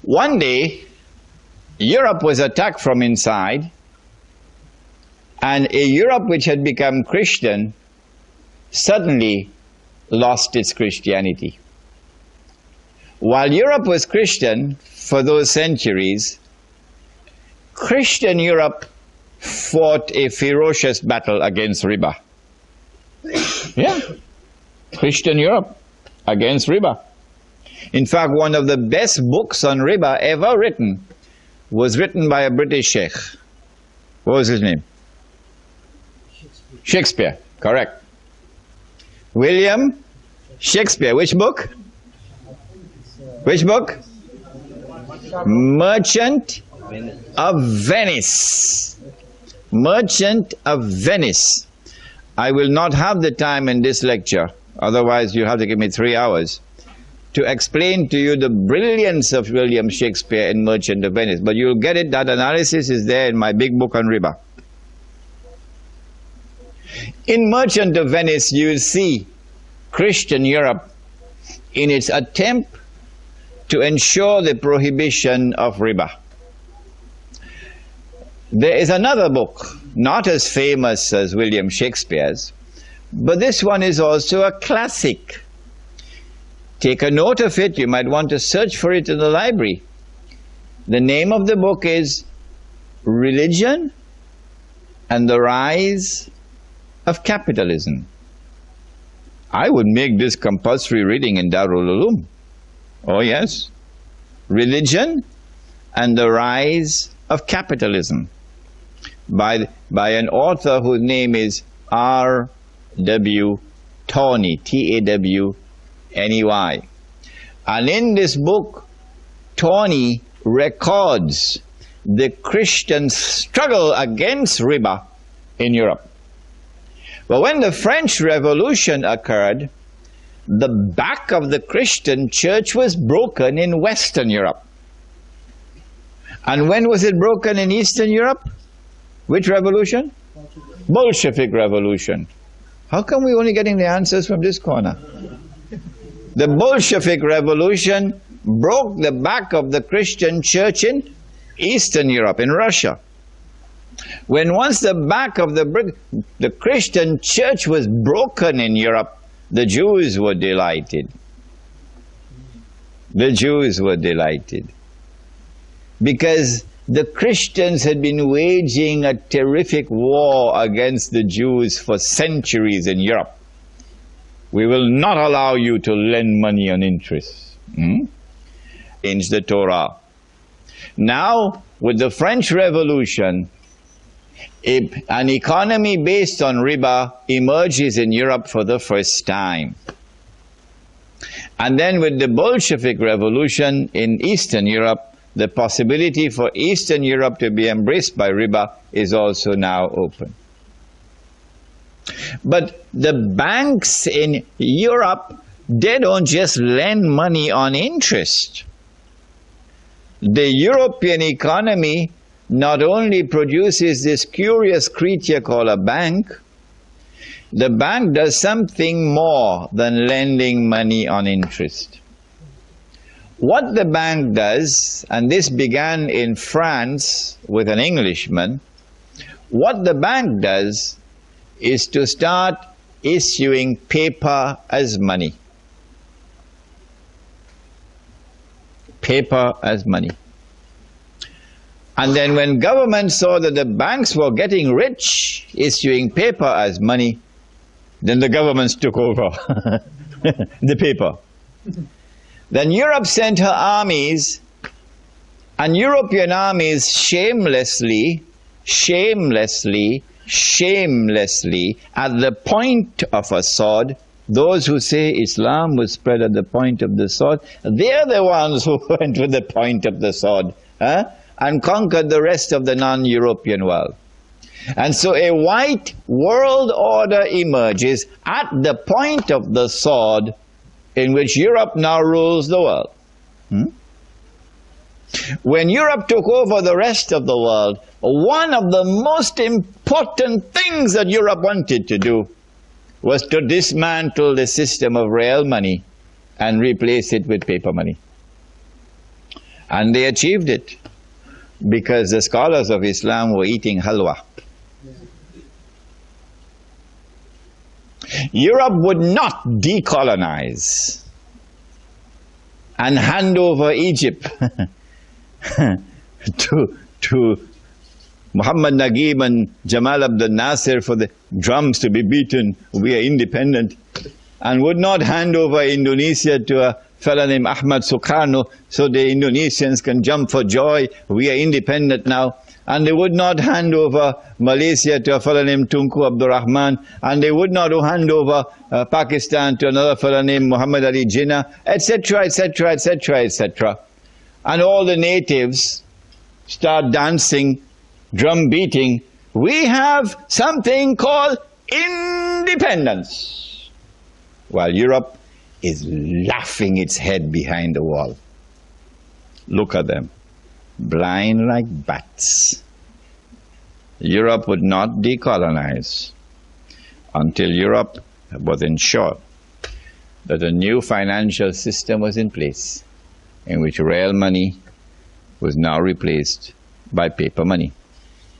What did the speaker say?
One day, Europe was attacked from inside, and a Europe which had become Christian suddenly lost its Christianity. While Europe was Christian for those centuries, Christian Europe fought a ferocious battle against riba. Yeah, Christian Europe against riba. In fact, one of the best books on riba ever written was written by a British sheikh. What was his name? Shakespeare, correct. William Shakespeare. Which book? Which book? Merchant of Venice. Merchant of Venice. I will not have the time in this lecture, otherwise you have to give me 3 hours, to explain to you the brilliance of William Shakespeare in Merchant of Venice. But you'll get it, that analysis is there in my big book on riba. In Merchant of Venice, you'll see Christian Europe in its attempt to ensure the prohibition of riba. There is another book, not as famous as William Shakespeare's, but this one is also a classic. Take a note of it. You might want to search for it in the library. The name of the book is Religion and the Rise of Capitalism. I would make this compulsory reading in Darul Uloom. Oh yes. Religion and the Rise of Capitalism by an author whose name is R.W. Tawney, T-A-W-N-E-Y. And in this book, Tawney records the Christian struggle against riba in Europe. But when the French Revolution occurred, the back of the Christian church was broken in Western Europe. And when was it broken in Eastern Europe? Which revolution? Bolshevik Revolution. How come we're only getting the answers from this corner? The Bolshevik Revolution broke the back of the Christian church in Eastern Europe, in Russia. When once the back of the Christian church was broken in Europe, the Jews were delighted. The Jews were delighted. Because the Christians had been waging a terrific war against the Jews for centuries in Europe. We will not allow you to lend money on interest. Change the Torah. Now, with the French Revolution, an economy based on riba emerges in Europe for the first time. And then with the Bolshevik Revolution in Eastern Europe, the possibility for Eastern Europe to be embraced by riba is also now open. But the banks in Europe, they don't just lend money on interest. The European economy not only produces this curious creature called a bank, the bank does something more than lending money on interest. What the bank does, and this began in France with an Englishman, what the bank does is to start issuing paper as money. Paper as money. And then when government saw that the banks were getting rich issuing paper as money, then the governments took over the paper. Then Europe sent her armies, and European armies shamelessly, at the point of a sword, those who say Islam was spread at the point of the sword, they're the ones who went with the point of the sword, and conquered the rest of the non-European world. And so a white world order emerges at the point of the sword, in which Europe now rules the world. When Europe took over the rest of the world, one of the most important things that Europe wanted to do was to dismantle the system of real money and replace it with paper money. And they achieved it because the scholars of Islam were eating halwa. Europe would not decolonize and hand over Egypt to Muhammad Naguib and Jamal Abdel Nasser for the drums to be beaten, we are independent, and would not hand over Indonesia to a fellow named Ahmad Sukarno so the Indonesians can jump for joy, we are independent now. And they would not hand over Malaysia to a fellow named Tunku Abdul Rahman, and they would not hand over Pakistan to another fellow named Muhammad Ali Jinnah, etc., etc., etc., etc. And all the natives start dancing, drum beating. We have something called independence, while Europe is laughing its head behind the wall. Look at them, blind like bats. Europe would not decolonize until Europe was ensured that a new financial system was in place in which real money was now replaced by paper money.